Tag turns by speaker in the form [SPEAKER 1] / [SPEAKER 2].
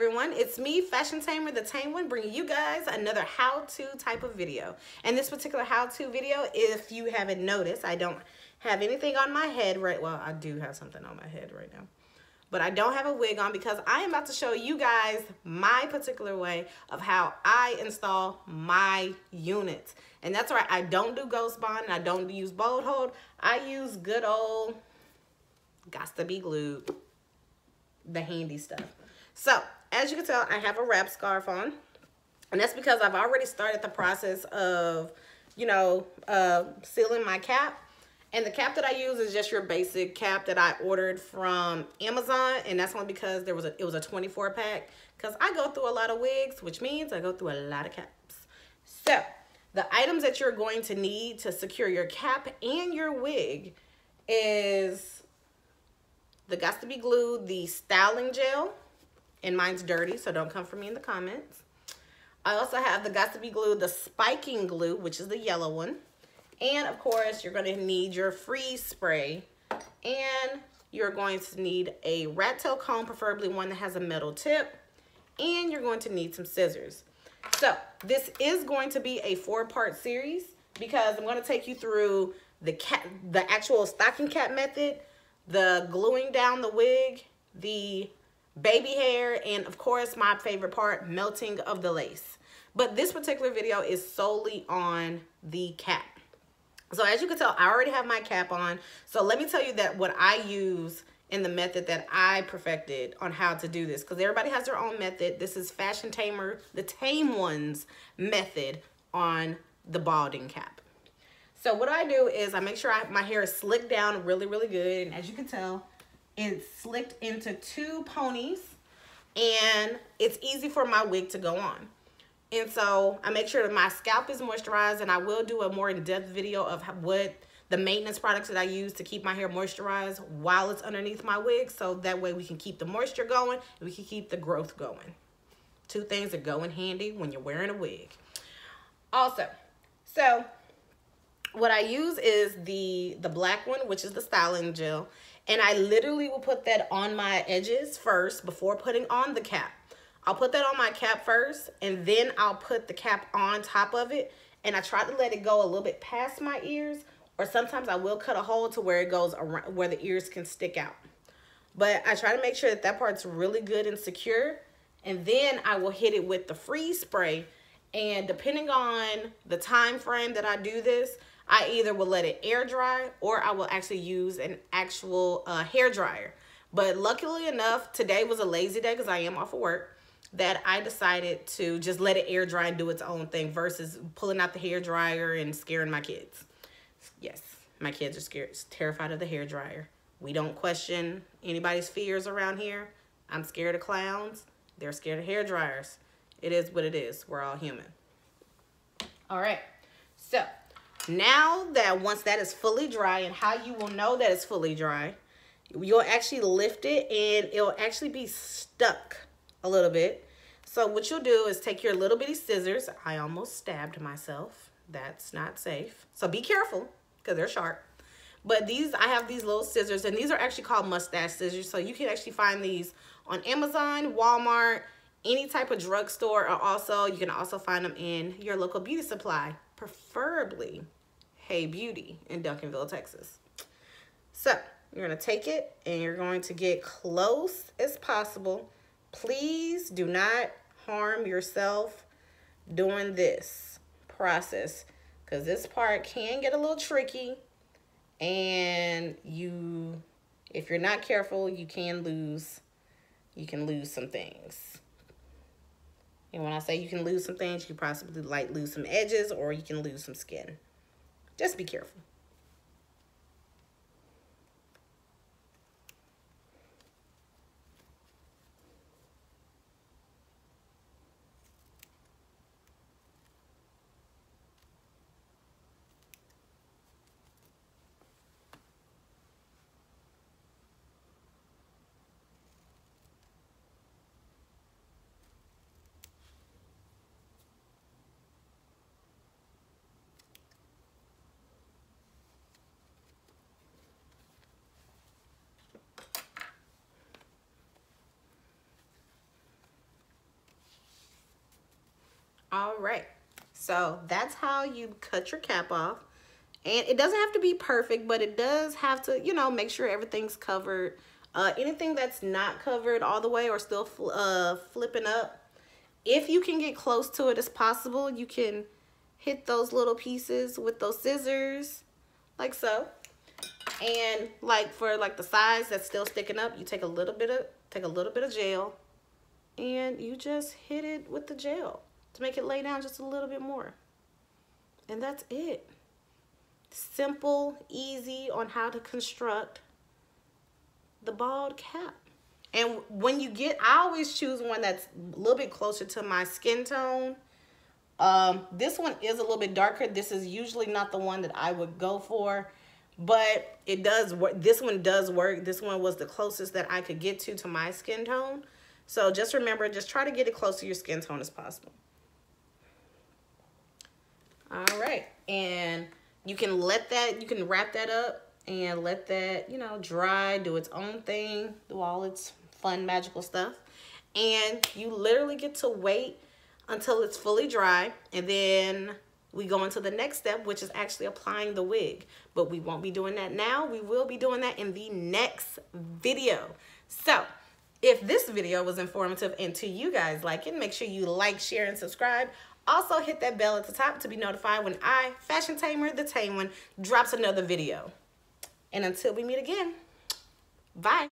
[SPEAKER 1] everyone, it's me, Fashion Tamer, the Tame One, bringing you guys another how-to type of video. And this particular how-to video, if you haven't noticed, I don't have anything on my head right, well, I do have something on my head right now, but I don't have a wig on because I am about to show you guys my particular way of how I install my units. And that's right, I don't do ghost bond and I don't use bolt hold. I use good old, gots to be glued, the handy stuff. So as you can tell, I have a wrap scarf on, and that's because I've already started the process of, you know, sealing my cap. And the cap that I use is just your basic cap that I ordered from Amazon, and that's only because it was a 24 pack, because I go through a lot of wigs, which means I go through a lot of caps. So the items that you're going to need to secure your cap and your wig is the Gots to Be Glued, the styling gel, and mine's dirty, so don't come for me in the comments. I also have the Gots to Be Glued, the spiking glue, which is the yellow one. And of course, you're going to need your freeze spray, and you're going to need a rat tail comb, preferably one that has a metal tip, and you're going to need some scissors. So this is going to be a 4-part series because I'm going to take you through the actual stocking cap method, the gluing down the wig, the baby hair, and of course my favorite part, melting of the lace. But this particular video is solely on the cap. So as you can tell, I already have my cap on. So let me tell you that what I use in the method that I perfected on how to do this, because everybody has their own method. This is Fashion Tamer, the Tame One's method on the balding cap. So what I do is I make sure my hair is slicked down really, really good. And as you can tell, it's slicked into 2 ponies, and it's easy for my wig to go on. And so I make sure that my scalp is moisturized, and I will do a more in-depth video of what the maintenance products that I use to keep my hair moisturized while it's underneath my wig, so that way we can keep the moisture going and we can keep the growth going. 2 things that go in handy when you're wearing a wig. Also, so what I use is the black one, which is the styling gel, and I literally will put that on my edges first before putting on the cap. I'll put that on my cap first, and then I'll put the cap on top of it, and I try to let it go a little bit past my ears, or sometimes I will cut a hole to where it goes around, where the ears can stick out. But I try to make sure that that part's really good and secure, and then I will hit it with the freeze spray. And depending on the time frame that I do this, I either will let it air dry or I will actually use an actual hair dryer. But luckily enough, today was a lazy day because I am off of work, that I decided to just let it air dry and do its own thing versus pulling out the hair dryer and scaring my kids. Yes, my kids are scared, terrified of the hair dryer. We don't question anybody's fears around here. I'm scared of clowns. They're scared of hair dryers. It is what it is. We're all human. All right. So now that once that is fully dry, and how you will know that it's fully dry, you'll actually lift it and it'll actually be stuck a little bit. So what you'll do is take your little bitty scissors. I almost stabbed myself. That's not safe. So be careful because they're sharp. But I have these little scissors, and these are actually called mustache scissors. So you can actually find these on Amazon, Walmart, any type of drugstore, or also you can also find them in your local beauty supply, preferably Hey Beauty in Duncanville, Texas. So you're going to take it and you're going to get close as possible. Please do not harm yourself doing this process, because this part can get a little tricky, and if you're not careful, you can lose some things. And when I say you can lose some things, you can possibly like lose some edges, or you can lose some skin. Just be careful. All right, so that's how you cut your cap off. And it doesn't have to be perfect, but it does have to, you know, make sure everything's covered. Anything that's not covered all the way or still flipping up, if you can get close to it as possible, you can hit those little pieces with those scissors, like so. And like for like the sides that's still sticking up, you take a little bit of gel, and you just hit it with the gel to make it lay down just a little bit more. And that's it. Simple, easy on how to construct the bald cap. And when you get, I always choose one that's a little bit closer to my skin tone. This one is a little bit darker. This is usually not the one that I would go for, but it does work. This one does work. This one was the closest that I could get to my skin tone. So just remember, just try to get it close to your skin tone as possible. All right, and you can wrap that up and let that, you know, dry, do its own thing, do all its fun, magical stuff. And you literally get to wait until it's fully dry. And then we go into the next step, which is actually applying the wig. But we won't be doing that now. We will be doing that in the next video. So if this video was informative and to you guys like it, make sure you like, share, and subscribe. Also, hit that bell at the top to be notified when I, Fashion Tamer, the Tame One, drops another video. And until we meet again, bye.